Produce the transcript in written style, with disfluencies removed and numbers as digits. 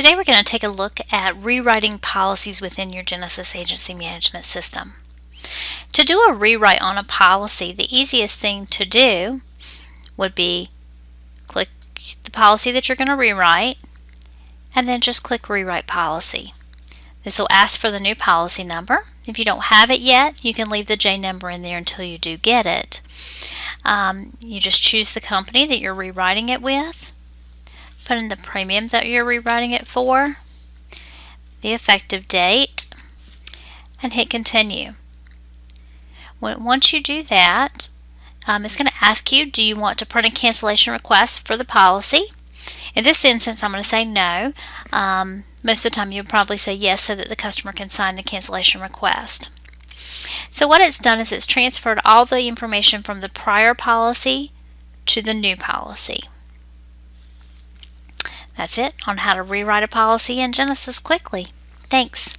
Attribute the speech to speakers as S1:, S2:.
S1: Today we're going to take a look at rewriting policies within your Genesis agency management system. To do a rewrite on a policy, the easiest thing to do would be click the policy that you're going to rewrite and then just click Rewrite Policy. This will ask for the new policy number. If you don't have it yet, you can leave the J number in there until you do get it. You just choose the company that you're rewriting it with, put in the premium that you're rewriting it for, the effective date, and hit Continue. Once you do that, it's going to ask you, do you want to print a cancellation request for the policy? In this instance, I'm going to say no. Most of the time you'll probably say yes so that the customer can sign the cancellation request. So what it's done is it's transferred all the information from the prior policy to the new policy. That's it on how to rewrite a policy in Genesis quickly. Thanks.